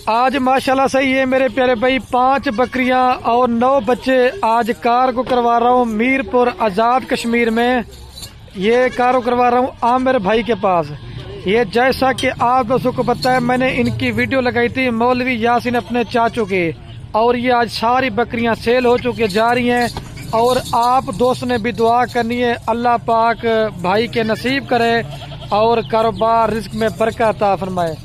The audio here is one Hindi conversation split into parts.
आज माशाल्लाह से ये मेरे प्यारे भाई 5 बकरियां और 9 बच्चे आज कार को करवा रहा हूँ मीरपुर आज़ाद कश्मीर में। ये कार को करवा रहा हूँ आमिर भाई के पास। ये जैसा कि आप दोस्तों को पता है, मैंने इनकी वीडियो लगाई थी मौलवी यासीन अपने चाचू की, और ये आज सारी बकरियां सेल हो चुकी जा रही हैं। और आप दोस्त ने भी दुआ करनी है, अल्लाह पाक भाई के नसीब करे और कारोबार रिस्क में बरकत अता फरमाए।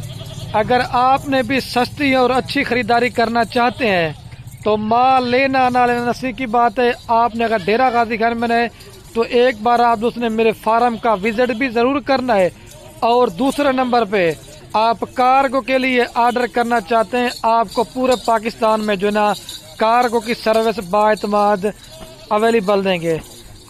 अगर आपने भी सस्ती और अच्छी खरीदारी करना चाहते हैं तो माल लेना ना लेना नसीब की बात है। आपने अगर डेरा गाजी खान में है तो एक बार आप दोस्त ने मेरे फार्म का विजिट भी ज़रूर करना है। और दूसरे नंबर पे आप कार्गो के लिए ऑर्डर करना चाहते हैं, आपको पूरे पाकिस्तान में जो ना कार्गो की सर्विस बाएतमाद अवेलेबल देंगे।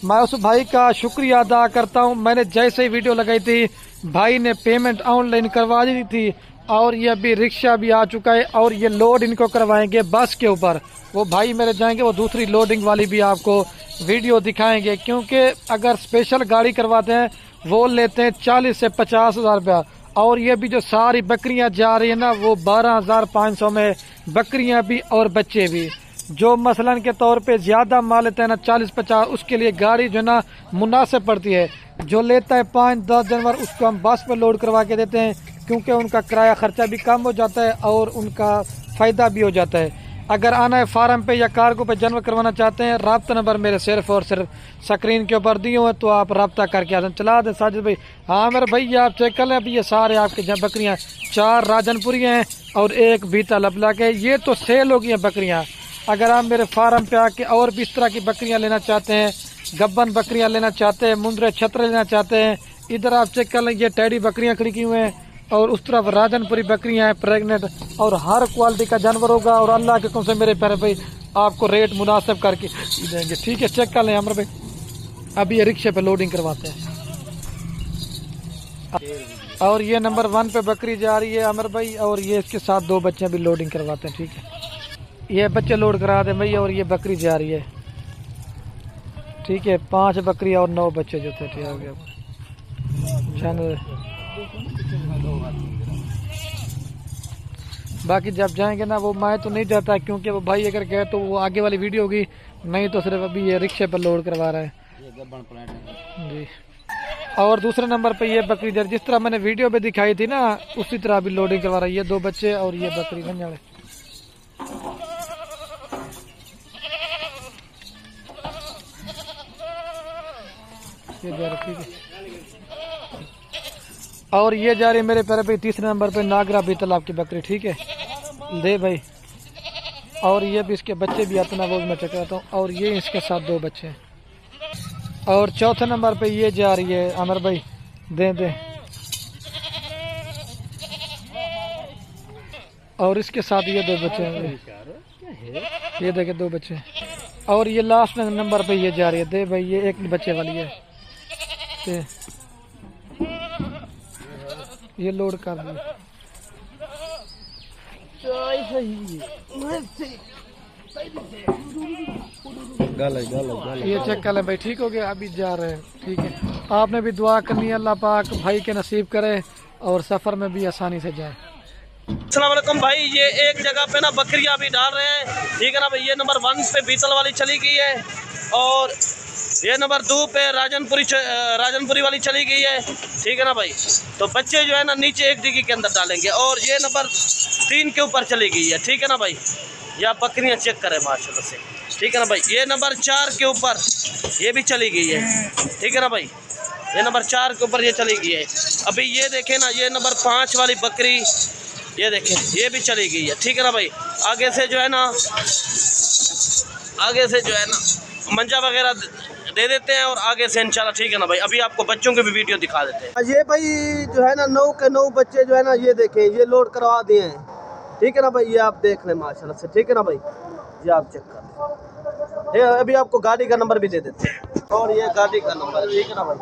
मैं उस भाई का शुक्रिया अदा करता हूं। मैंने जैसे ही वीडियो लगाई थी भाई ने पेमेंट ऑनलाइन करवा दी थी, और ये अभी रिक्शा भी आ चुका है और ये लोड इनको करवाएंगे बस के ऊपर। वो भाई मेरे जाएंगे, वो दूसरी लोडिंग वाली भी आपको वीडियो दिखाएंगे, क्योंकि अगर स्पेशल गाड़ी करवाते हैं वो लेते हैं 40 से 50 हज़ार रुपया। और ये भी जो सारी बकरियां जा रही है ना, वो 12,500 में बकरियां भी और बच्चे भी। जो मसलन के तौर पे ज्यादा माल लेते हैं ना 40-50, उसके लिए गाड़ी जो ना मुनासिब पड़ती है। जो लेता है 5-10 जानवर उसको हम बस पे लोड करवा के देते हैं, क्योंकि उनका किराया खर्चा भी कम हो जाता है और उनका फायदा भी हो जाता है। अगर आना है फार्म पे या कार्गो पे जानवर करवाना चाहते हैं, राब्ता नंबर मेरे सिर्फ और सिर्फ स्क्रीन के ऊपर दिए हुए हैं, तो आप राब्ता करके आते चला दें। साजिद भाई, हाँ मेरे भैया आप चेक कर लें। अभी ये सारे आपके जहाँ बकरियाँ 4 राजनपुरी हैं और 1 बीता लबला के, ये तो सेल हो गई हैं बकरियाँ। अगर आप मेरे फार्म पे आके और भी इस तरह की बकरियाँ लेना चाहते हैं, गब्बन बकरियाँ लेना चाहते हैं, मुंदरे छतरे लेना चाहते हैं, इधर आप चेक कर लें। ये टैडी बकरियाँ खड़ी की हुई हैं और उस तरफ राजनपुरी बकरियां हैं प्रेग्नेंट, और हर क्वालिटी का जानवर होगा। और अल्लाह के हुक्म से मेरे प्यारे भाई आपको रेट मुनासिब करके देंगे। ठीक है, चेक कर लें अमर भाई। अभी ये रिक्शे पे लोडिंग करवाते हैं। और ये नंबर 1 पे बकरी जा रही है अमर भाई, और ये इसके साथ 2 बच्चे भी लोडिंग करवाते हैं। ठीक है, ये बच्चे लोड करा दें भैया, और ये बकरी जा रही है। ठीक है, 5 बकरी और 9 बच्चे जो थे। ठीक हो गया। बाकी जब जाएंगे ना, वो मैं तो नहीं जाता, क्योंकि वो भाई अगर गए तो वो आगे वाली वीडियो होगी, नहीं तो सिर्फ अभी ये रिक्शे पर लोड करवा रहा है जी। और दूसरे नंबर पे ये बकरी जिस तरह मैंने वीडियो में दिखाई थी ना, उसी तरह अभी लोडिंग करवा रहा है। ये 2 बच्चे और ये बकरी बन जाए। ठीक है, और ये जा रही है मेरे प्यारे भाई तीसरे नंबर पे नागरा बीतल आपकी बकरी। ठीक है, दे भाई। और ये भी इसके बच्चे भी आते ना, वो मैं चेक करता हूँ। और ये इसके साथ 2 बच्चे हैं। और चौथे नंबर पे ये जा रही है अमर भाई, दे। और इसके साथ ये 2 बच्चे हैं, ये देखे 2 बच्चे। और ये लास्ट नंबर पे ये जा रही है, दे भाई। ये 1 बच्चे वाली है, दे। ये लोड कर दी। ये चेक कर लें भाई। ठीक हो गया, अभी जा रहे हैं। ठीक है, आपने भी दुआ करनी है, अल्लाह पाक भाई के नसीब करे और सफर में भी आसानी से जाए। अस्सलाम वालेकुम भाई, ये एक जगह पे ना बकरियां भी डाल रहे हैं। ठीक है ना भाई, ये नंबर 1 पे बीतल वाली चली गई है, और ये नंबर 2 पे राजनपुरी वाली चली गई है। ठीक है ना भाई, तो बच्चे जो है ना नीचे 1 डिग्गी के अंदर डालेंगे। और ये नंबर 3 के ऊपर चली गई है। ठीक है ना भाई, ये आप बकरियां चेक करें माशाल्लाह से। ठीक है ना भाई, ये नंबर 4 के ऊपर ये भी चली गई है। ठीक है ना भाई, ये नंबर 4 के ऊपर ये चली गई है। अभी ये देखें ना, ये नंबर 5 वाली बकरी ये देखें, ये भी चली गई है। ठीक है ना भाई, आगे से जो है ना मंजा वगैरह दे देते हैं और आगे से इंशाल्लाह। ठीक है ना भाई, अभी आपको बच्चों की भी वीडियो दिखा देते हैं। ये भाई जो है ना 9 के 9 बच्चे जो है ना, ये देखें, ये लोड करवा दिए हैं। ठीक है ना भाई, ये आप देख लें माशाल्लाह से। ठीक है ना भाई, ये आप चेक कर लें। अभी आपको गाड़ी का नंबर भी दे देते हैं, और ये गाड़ी का नंबर। ठीक है ना भाई।